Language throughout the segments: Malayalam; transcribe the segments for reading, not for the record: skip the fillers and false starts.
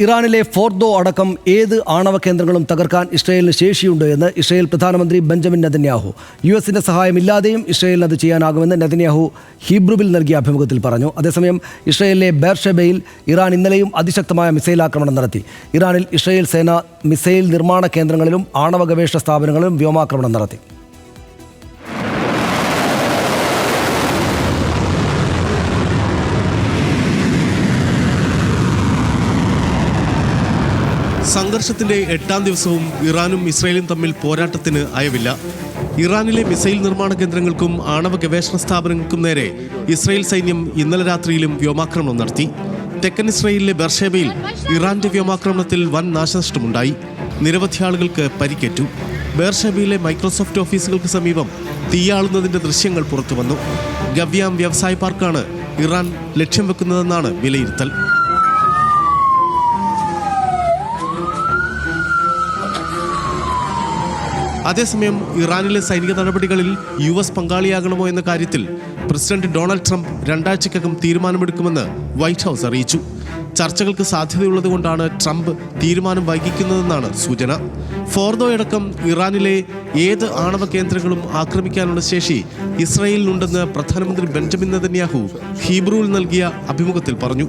ഇറാനിലെ ഫോർദോ അടക്കം ഏത് ആണവ കേന്ദ്രങ്ങളും തകർക്കാൻ ഇസ്രയേലിന് ശേഷിയുണ്ട് എന്ന് ഇസ്രയേൽ പ്രധാനമന്ത്രി ബെഞ്ചമിൻ നെതന്യാഹു. യുഎസിന്റെ സഹായമില്ലാതെയും ഇസ്രയേലിന് അത് ചെയ്യാനാകുമെന്ന് നെതന്യാഹു ഹീബ്രുവിൽ നൽകിയ അഭിമുഖത്തിൽ പറഞ്ഞു. അതേസമയം ഇസ്രയേലിലെ ബേർഷെബയിൽ ഇറാൻ ഇന്നലെയും അതിശക്തമായ മിസൈൽ ആക്രമണം നടത്തി. ഇറാനിൽ ഇസ്രയേൽ സേന മിസൈൽ നിർമ്മാണ കേന്ദ്രങ്ങളിലും ആണവ ഗവേഷണ സ്ഥാപനങ്ങളിലും വ്യോമാക്രമണം നടത്തി. സംഘർഷത്തിന്റെ 8ാം ദിവസവും ഇറാനും ഇസ്രയേലും തമ്മിൽ പോരാട്ടത്തിന് അയവില്ല. ഇറാനിലെ മിസൈൽ നിർമ്മാണ കേന്ദ്രങ്ങൾക്കും ആണവ ഗവേഷണ സ്ഥാപനങ്ങൾക്കും നേരെ ഇസ്രയേൽ സൈന്യം ഇന്നലെ രാത്രിയിലും വ്യോമാക്രമണം നടത്തി. തെക്കൻ ഇസ്രയേലിലെ ബെർഷേബയിൽ ഇറാന്റെ വ്യോമാക്രമണത്തിൽ വൻ നാശനഷ്ടമുണ്ടായി. നിരവധി ആളുകൾക്ക് പരിക്കേറ്റു. ബെർഷേബയിലെ മൈക്രോസോഫ്റ്റ് ഓഫീസുകൾക്ക് സമീപം തീയാളുന്നതിന്റെ ദൃശ്യങ്ങൾ പുറത്തുവന്നു. ഗവ്യാം വ്യവസായ പാർക്കാണ് ഇറാൻ ലക്ഷ്യം വെക്കുന്നതെന്നാണ് വിലയിരുത്തൽ. അതേസമയം ഇറാനിലെ സൈനിക നടപടികളിൽ US പങ്കാളിയാകണമോ എന്ന കാര്യത്തിൽ പ്രസിഡന്റ് ഡൊണാൾഡ് ട്രംപ് 2 ആഴ്ചക്കകം തീരുമാനമെടുക്കുമെന്ന് വൈറ്റ് ഹൗസ് അറിയിച്ചു. ചർച്ചകൾക്ക് സാധ്യതയുള്ളതുകൊണ്ടാണ് ട്രംപ് തീരുമാനം വൈകിക്കുന്നതെന്നാണ് സൂചന. ഫോർദോയടക്കം ഇറാനിലെ ഏത് ആണവ കേന്ദ്രങ്ങളും ആക്രമിക്കാനുള്ള ശേഷി ഇസ്രയേലിനുണ്ടെന്ന് പ്രധാനമന്ത്രി ബെഞ്ചമിൻ നെതന്യാഹു ഹീബ്രുവിൽ നൽകിയ അഭിമുഖത്തിൽ പറഞ്ഞു.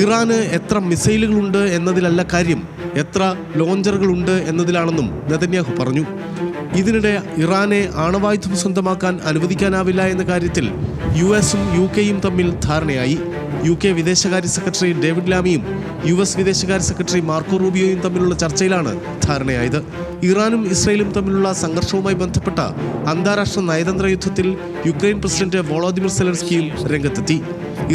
ഇറാന് എത്ര മിസൈലുകളുണ്ട് എന്നതിലല്ല കാര്യം, എത്ര ലോഞ്ചറുകളുണ്ട് എന്നതിലാണെന്നും നെതന്യാഹു പറഞ്ഞു. ഇതിനിടെ ഇറാനെ ആണവായുധം സ്വന്തമാക്കാൻ അനുവദിക്കാനാവില്ല എന്ന കാര്യത്തിൽ US-ഉം UK-യും തമ്മിൽ ധാരണയായി. UK വിദേശകാര്യ സെക്രട്ടറി ഡേവിഡ് ലാമിയും US വിദേശകാര്യ സെക്രട്ടറി മാർക്കോ റൂബിയോയും തമ്മിലുള്ള ചർച്ചയിലാണ് ധാരണയായത്. ഇറാനും ഇസ്രയേലും തമ്മിലുള്ള സംഘർഷവുമായി ബന്ധപ്പെട്ട അന്താരാഷ്ട്ര നയതന്ത്ര യുദ്ധത്തിൽ യുക്രൈൻ പ്രസിഡന്റ് വോളോദിമിർ സെലൻസ്കിയും രംഗത്തെത്തി.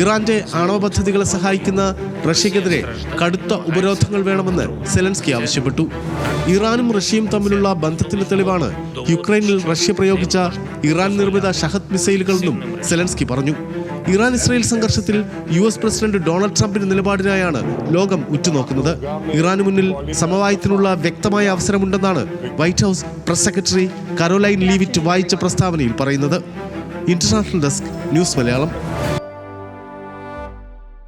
ഇറാന്റെ ആണവ പദ്ധതികളെ സഹായിക്കുന്ന റഷ്യക്കെതിരെ കടുത്ത ഉപരോധങ്ങൾ വേണമെന്ന് സെലൻസ്കി ആവശ്യപ്പെട്ടു. ഇറാനും റഷ്യയും തമ്മിലുള്ള ബന്ധത്തിന്റെ തെളിവാണ് യുക്രൈനിൽ റഷ്യ പ്രയോഗിച്ച ഇറാൻ നിർമ്മിത ഷഹദ് മിസൈലുകളെന്നും സെലൻസ്കി പറഞ്ഞു. ഇറാൻ ഇസ്രയേൽ സംഘർഷത്തിൽ US പ്രസിഡന്റ് ഡൊണാൾഡ് ട്രംപിന്റെ നിലപാടിനായാണ് ലോകം ഉറ്റുനോക്കുന്നത്. ഇറാന് മുന്നിൽ സമവായത്തിനുള്ള വ്യക്തമായ അവസരമുണ്ടെന്നാണ് White House press secretary Karoline Leavitt വായിച്ച പ്രസ്താവനയിൽ പറയുന്നത്. International desk, news Malayalam.